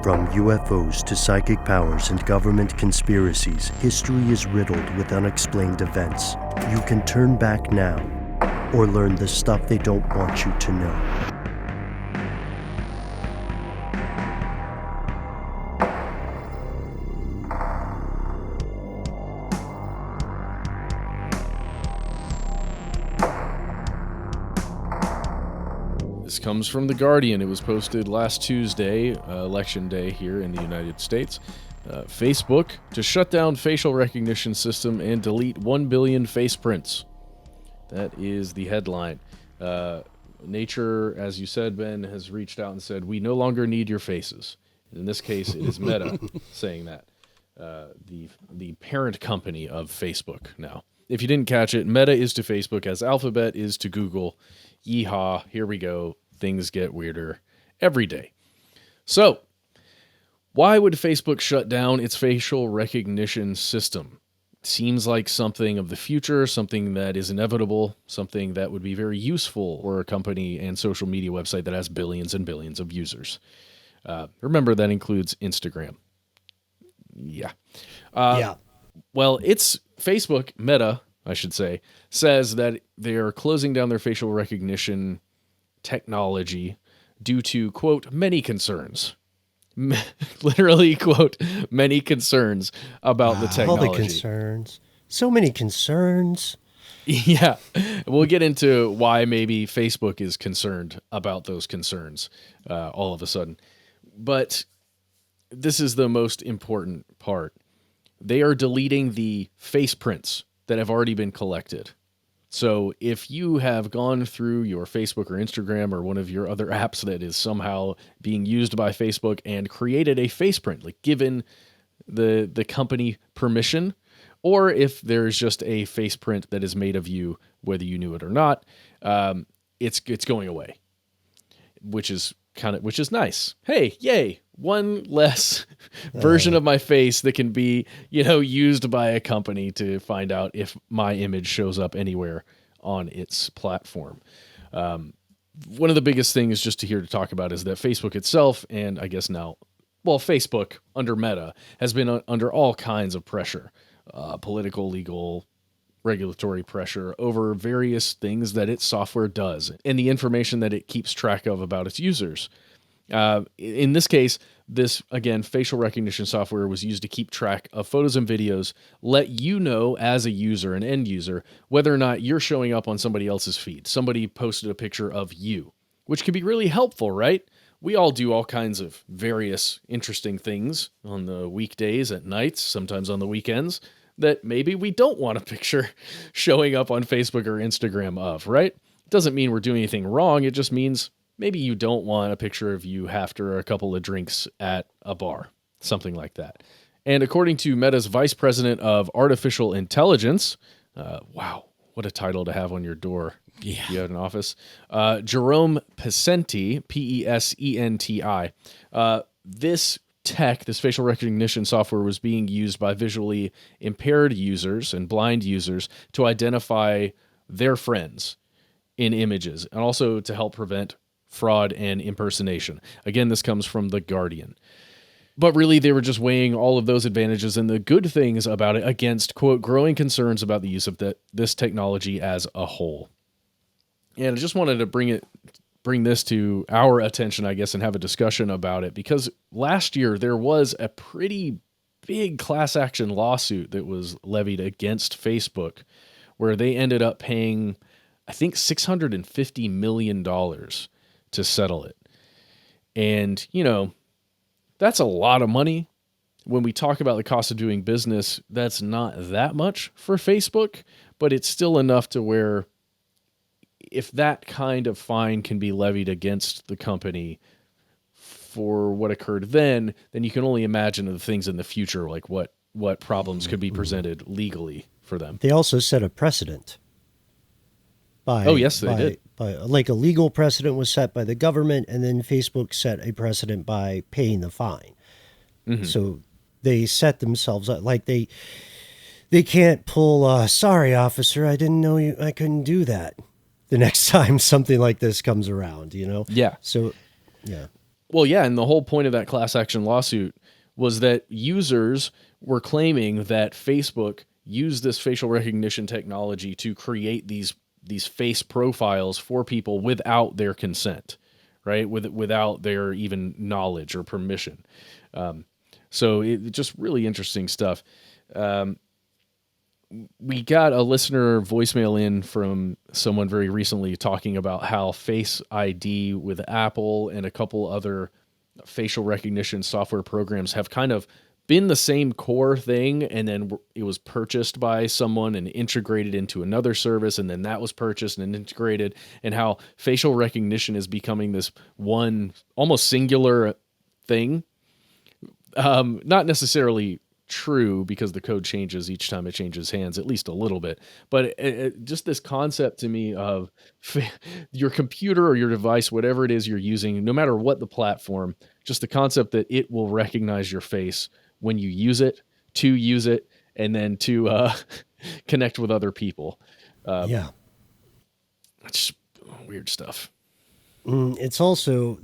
From UFOs to psychic powers and government conspiracies, history is riddled with unexplained events. You can turn back now or learn the stuff they don't want you to know. This comes from The Guardian. It was posted last Tuesday, election day here in the United States. Facebook to shut down facial recognition system and delete 1 billion face prints. That is the headline. Nature, as you said, Ben, has reached out and said, we no longer need your faces. In this case, it is Meta saying that. The parent company of Facebook now. If you didn't catch it, Meta is to Facebook as Alphabet is to Google. Yeehaw, here we go. Things get weirder every day. So, why would Facebook shut down its facial recognition system? Seems like something of the future, something that is inevitable, something that would be very useful for a company and social media website that has billions and billions of users. Remember, that includes Instagram. Yeah. Well, it's Facebook, Meta, I should say, says that they are closing down their facial recognition technology due to, quote, many concerns. Literally, quote, many concerns about the technology. All the concerns. So many concerns. Yeah. We'll get into why maybe Facebook is concerned about those concerns all of a sudden. But this is the most important part. They are deleting the face prints that have already been collected. So if you have gone through your Facebook or Instagram or one of your other apps that is somehow being used by Facebook and created a face print, like given the company permission, or if there's just a face print that is made of you, whether you knew it or not, it's going away, which is nice. Hey, yay. One less version of my face that can be, used by a company to find out if my image shows up anywhere on its platform. One of the biggest things just to talk about is that Facebook itself, and I guess now, Facebook under Meta has been under all kinds of pressure, political, legal, regulatory pressure over various things that its software does and the information that it keeps track of about its users. In this case, this, again, facial recognition software was used to keep track of photos and videos, let you know as a user, an end user, whether or not you're showing up on somebody else's feed. Somebody posted a picture of you, which can be really helpful, right? We all do all kinds of various interesting things on the weekdays, at nights, sometimes on the weekends, that maybe we don't want a picture showing up on Facebook or Instagram of, right? It doesn't mean we're doing anything wrong. It just means maybe you don't want a picture of you after a couple of drinks at a bar, something like that. And according to Meta's Vice President of Artificial Intelligence, wow, what a title to have on your door. Yeah. You have an office. Jerome Pesenti, P-E-S-E-N-T-I. This facial recognition software was being used by visually impaired users and blind users to identify their friends in images and also to help prevent fraud and impersonation. Again, this comes from The Guardian. But really, they were just weighing all of those advantages and the good things about it against, quote, growing concerns about the use of this technology as a whole. And I just wanted to bring this to our attention, I guess, and have a discussion about it, because last year there was a pretty big class action lawsuit that was levied against Facebook, where they ended up paying, I think, $650 million to settle it. And, that's a lot of money. When we talk about the cost of doing business, that's not that much for Facebook, but it's still enough to where if that kind of fine can be levied against the company for what occurred then you can only imagine the things in the future, like what problems could be presented legally for them. They also set a precedent. Yes, they did. Like a legal precedent was set by the government, and then Facebook set a precedent by paying the fine. Mm-hmm. So they set themselves up, like they can't pull, sorry, officer, I didn't know I couldn't do that the next time something like this comes around, Yeah. So, yeah. Well, yeah, and the whole point of that class action lawsuit was that users were claiming that Facebook used this facial recognition technology to create these face profiles for people without their consent, right? Without their even knowledge or permission. So it just really interesting stuff. We got a listener voicemail in from someone very recently talking about how Face ID with Apple and a couple other facial recognition software programs have kind of been the same core thing, and then it was purchased by someone and integrated into another service, and then that was purchased and integrated, and how facial recognition is becoming this one almost singular thing. Not necessarily true, because the code changes each time it changes hands, at least a little bit. But just this concept to me of your computer or your device, whatever it is you're using, no matter what the platform, just the concept that it will recognize your face when you use it, and then to connect with other people. Yeah. It's weird stuff. It's also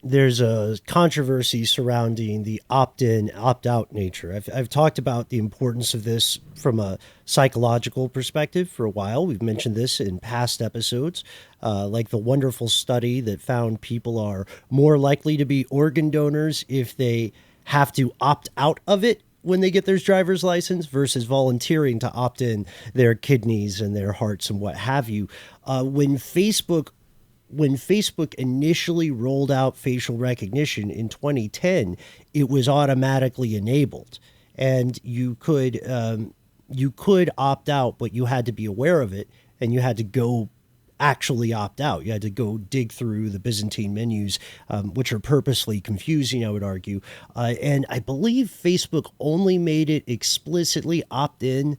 there's a controversy surrounding the opt-in, opt-out nature. I've talked about the importance of this from a psychological perspective for a while. We've mentioned this in past episodes, like the wonderful study that found people are more likely to be organ donors if they have to opt out of it when they get their driver's license versus volunteering to opt in their kidneys and their hearts and what have you. When Facebook initially rolled out facial recognition in 2010, it was automatically enabled, and you could opt out, but you had to be aware of it, and you had to go actually opt out. You had to go dig through the Byzantine menus, which are purposely confusing, I would argue. And I believe Facebook only made it explicitly opt in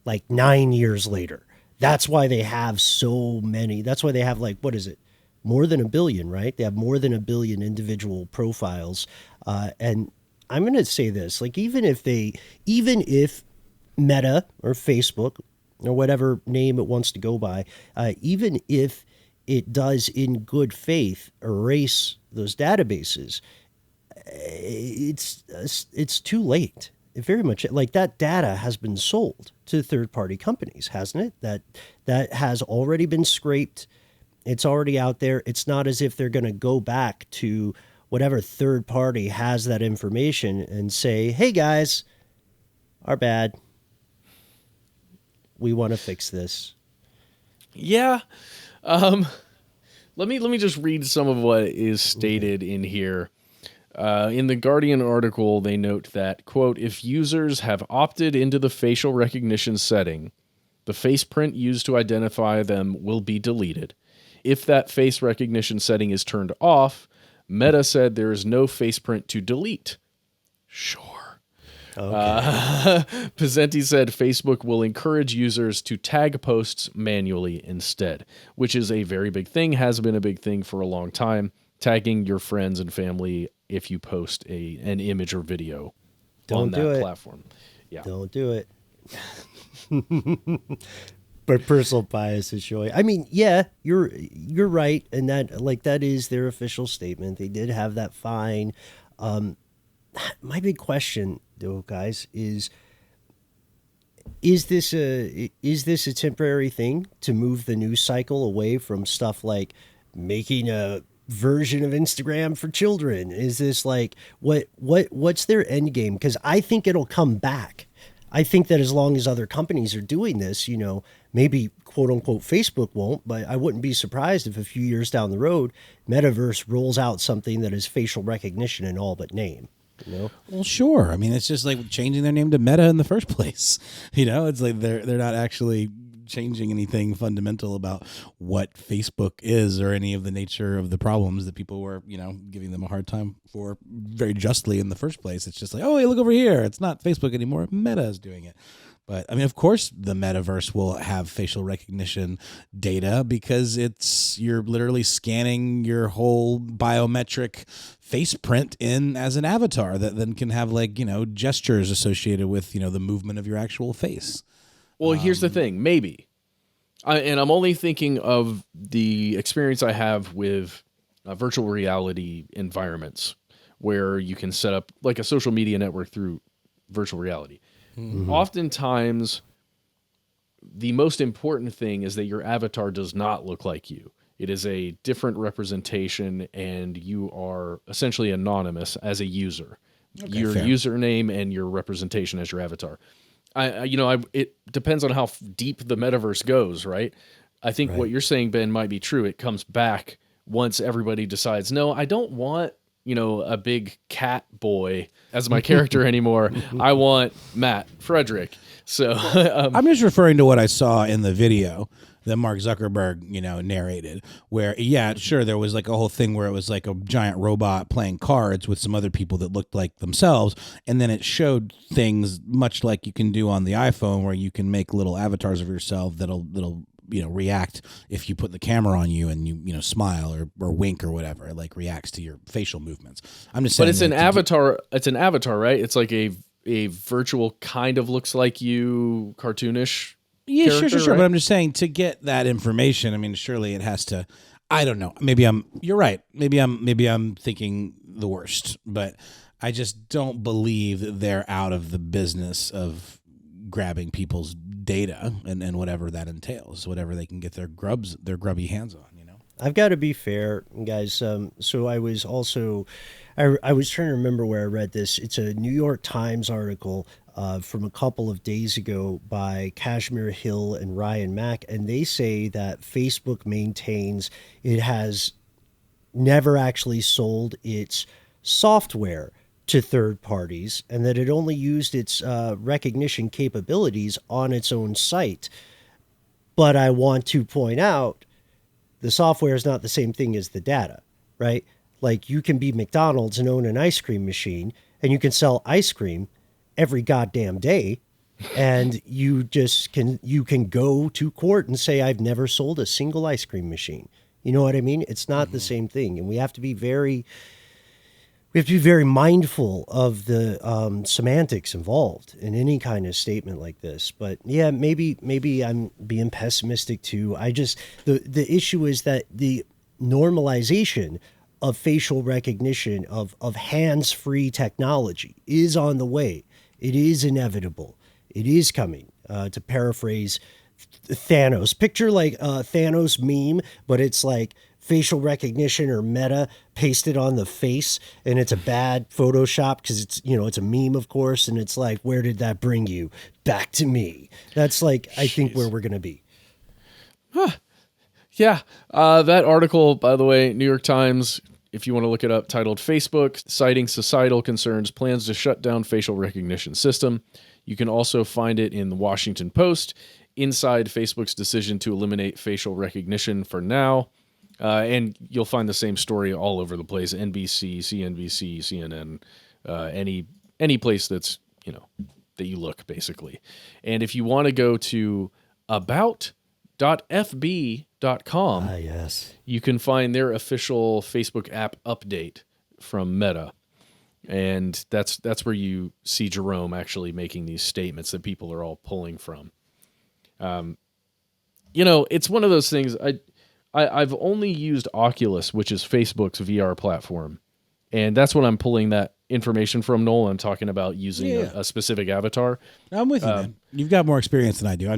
like 9 years later. That's why they have so many. That's why they have, like, what is it? More than a billion, right? They have more than a billion individual profiles. And I'm going to say this, like, even if Meta or Facebook or whatever name it wants to go by, even if it does in good faith erase those databases, it's too late. It very much, like, that data has been sold to third-party companies, hasn't it? That has already been scraped. It's already out there. It's not as if they're going to go back to whatever third party has that information and say, hey, guys, our bad. We want to fix this. Yeah. Let me just read some of what is stated in here. In the Guardian article, they note that, quote, if users have opted into the facial recognition setting, the face print used to identify them will be deleted. If that face recognition setting is turned off, Meta said there is no face print to delete. Sure. Okay. Pizzenti said Facebook will encourage users to tag posts manually instead, which is a very big thing, has been a big thing for a long time, tagging your friends and family if you post an image or video on that platform. Yeah. Don't do it. But personal bias is showing. I mean, yeah, you're right, and that is their official statement. They did have that fine. My big question, though, guys, is this a temporary thing to move the news cycle away from stuff like making a version of Instagram for children? Is this like what's their end game? Because I think it'll come back. I think that as long as other companies are doing this, maybe quote unquote Facebook won't, but I wouldn't be surprised if a few years down the road, Metaverse rolls out something that is facial recognition in all but name. Well, sure. I mean, it's just like changing their name to Meta in the first place. It's like they're not actually changing anything fundamental about what Facebook is or any of the nature of the problems that people were, giving them a hard time for very justly in the first place. It's just like, oh, hey, look over here. It's not Facebook anymore. Meta is doing it. But I mean, of course, the metaverse will have facial recognition data because you're literally scanning your whole biometric face print in as an avatar that then can have gestures associated with, the movement of your actual face. Well, here's the thing, maybe. And I'm only thinking of the experience I have with virtual reality environments where you can set up like a social media network through virtual reality. Oftentimes, the most important thing is that your avatar does not look like you. It is a different representation, and you are essentially anonymous as a user. Your fair. username and your representation as your avatar. It depends on how deep the metaverse goes, right? I think what you're saying, Ben, might be true. It comes back once everybody decides, no, I don't want, a big cat boy as my character anymore. I want Matt Frederick. So I'm just referring to what I saw in the video that Mark Zuckerberg, narrated, where, yeah, sure, there was like a whole thing where it was like a giant robot playing cards with some other people that looked like themselves. And then it showed things much like you can do on the iPhone, where you can make little avatars of yourself that'll react if you put the camera on you and you smile or wink or whatever. It like reacts to your facial movements. I'm just saying. But it's an avatar. It's an avatar, right? It's like a virtual kind of looks like you cartoonish. Yeah, sure. Right? But I'm just saying, to get that information, I mean, surely it has to. I don't know. You're right. Maybe I'm thinking the worst, but I just don't believe that they're out of the business of grabbing people's data and whatever that entails, whatever they can get their grubby hands on. I've got to be fair, guys. So I was also, I was trying to remember where I read this. It's a New York Times article from a couple of days ago by Kashmir Hill and Ryan Mack, and they say that Facebook maintains it has never actually sold its software to third parties, and that it only used its recognition capabilities on its own site. But I want to point out, the software is not the same thing as the data, right? Like, you can be McDonald's and own an ice cream machine, and you can sell ice cream every goddamn day, and you can go to court and say, I've never sold a single ice cream machine. You know what I mean? It's not the same thing, and we have to be very mindful of the semantics involved in any kind of statement like this. But yeah, maybe I'm being pessimistic too. The issue is that the normalization of facial recognition, of hands-free technology, is on the way. It is inevitable. It is coming. To paraphrase Thanos, picture like a Thanos meme, but it's like facial recognition or meta pasted on the face, and it's a bad Photoshop because it's a meme, of course, and it's like, where did that bring you? Back to me. That's like, I think, where we're gonna be. Yeah. That article, by the way, New York Times, if you want to look it up, titled Facebook Citing Societal Concerns, Plans to Shut Down Facial Recognition System. You can also find it in the Washington Post, inside Facebook's decision to eliminate facial recognition for now. And you'll find the same story all over the place: NBC, CNBC, CNN, any place that's, that you look, basically. And if you want to go to about.fb.com, yes, you can find their official Facebook app update from Meta. And that's where you see Jerome actually making these statements that people are all pulling from. It's one of those things. I've only used Oculus, which is Facebook's VR platform, and that's when I'm pulling that information from. Noel, I'm talking about using a specific avatar. I'm with you, man. You've got more experience than I do.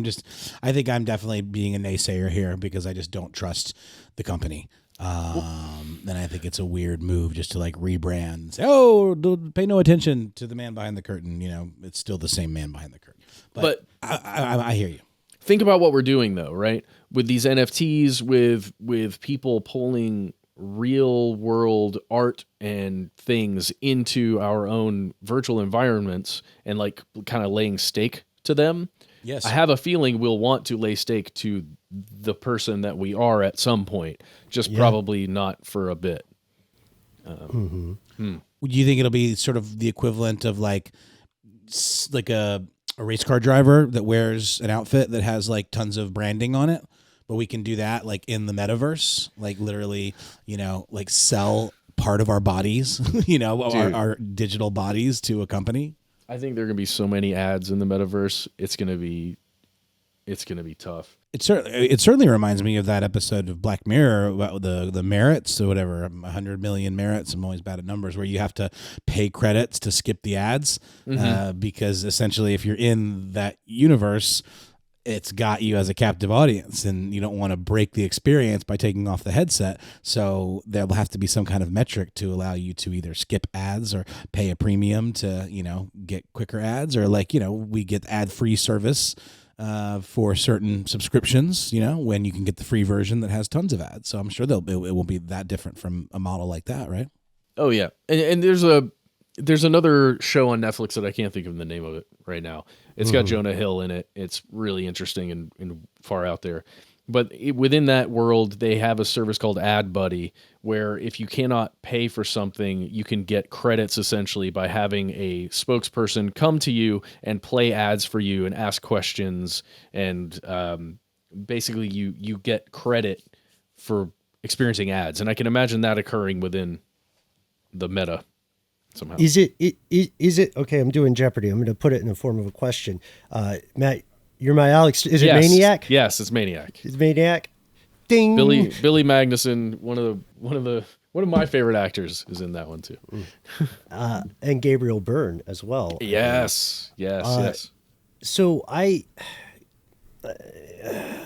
I think I'm definitely being a naysayer here because I just don't trust the company. And I think it's a weird move just to like rebrand and say, pay no attention to the man behind the curtain. It's still the same man behind the curtain. But I hear you. Think about what we're doing, though, right? With these NFTs, with people pulling real world art and things into our own virtual environments and like kind of laying stake to them. Yes. I have a feeling we'll want to lay stake to the person that we are at some point, just probably not for a bit. Do you think it'll be sort of the equivalent of like a race car driver that wears an outfit that has like tons of branding on it, but we can do that like in the metaverse, like literally, like sell part of our bodies, our digital bodies to a company? I think there are going to be so many ads in the metaverse. It's going to be tough. It certainly reminds me of that episode of Black Mirror about the merits or whatever, 100 million merits. I'm always bad at numbers, where you have to pay credits to skip the ads, because essentially if you're in that universe, it's got you as a captive audience, and you don't want to break the experience by taking off the headset. So there'll have to be some kind of metric to allow you to either skip ads or pay a premium to, get quicker ads, or we get ad-free service for certain subscriptions, when you can get the free version that has tons of ads. So I'm sure it won't be that different from a model like that, right? Oh yeah, and there's another show on Netflix that I can't think of the name of it right now. It's got Jonah Hill in it. It's really interesting and far out there. But within that world, they have a service called Ad Buddy, where if you cannot pay for something, you can get credits essentially by having a spokesperson come to you and play ads for you and ask questions. And basically, you get credit for experiencing ads. And I can imagine that occurring within the meta somehow. Is it okay? I'm doing Jeopardy. I'm going to put it in the form of a question. Matt, you're my Alex. Is it Maniac? Yes, it's Maniac. It's Maniac. Ding. Billy Magnuson, one of my favorite actors, is in that one too. And Gabriel Byrne as well. Yes. So I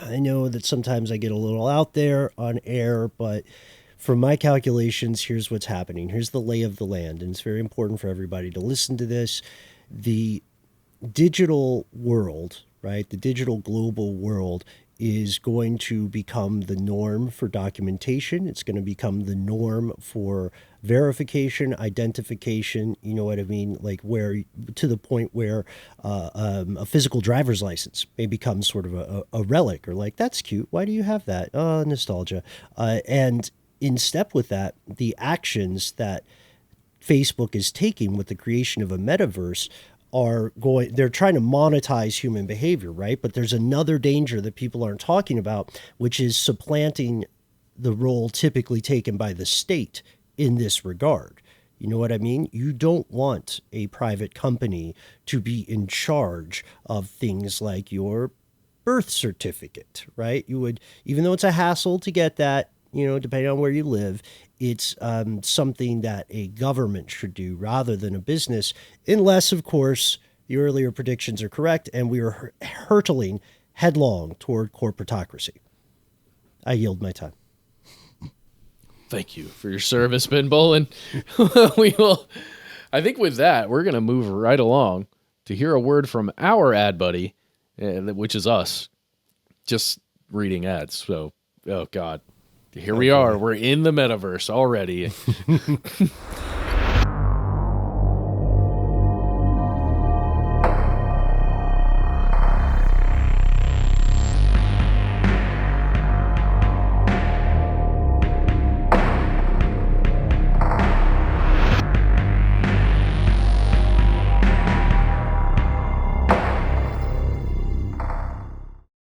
know that sometimes I get a little out there on air, but from my calculations, here's what's happening. Here's the lay of the land, and it's very important for everybody to listen to this. The digital world, right? The digital global world is going to become the norm for documentation. It's going to become the norm for verification, identification, you know what I mean? Like to the point where a physical driver's license may become sort of a relic, or like, that's cute. Why do you have that? Oh, nostalgia. And in step with that, the actions that Facebook is taking with the creation of a metaverse they're trying to monetize human behavior, right? But there's another danger that people aren't talking about, which is supplanting the role typically taken by the state in this regard. You know what I mean? You don't want a private company to be in charge of things like your birth certificate, right? You would, even though it's a hassle to get that, depending on where you live, it's something that a government should do rather than a business, unless, of course, the earlier predictions are correct and we are hurtling headlong toward corporatocracy. I yield my time. Thank you for your service, Ben Bolin. I think with that, we're going to move right along to hear a word from our ad buddy, which is us, just reading ads. So, oh God. Here we are. We're in the metaverse already.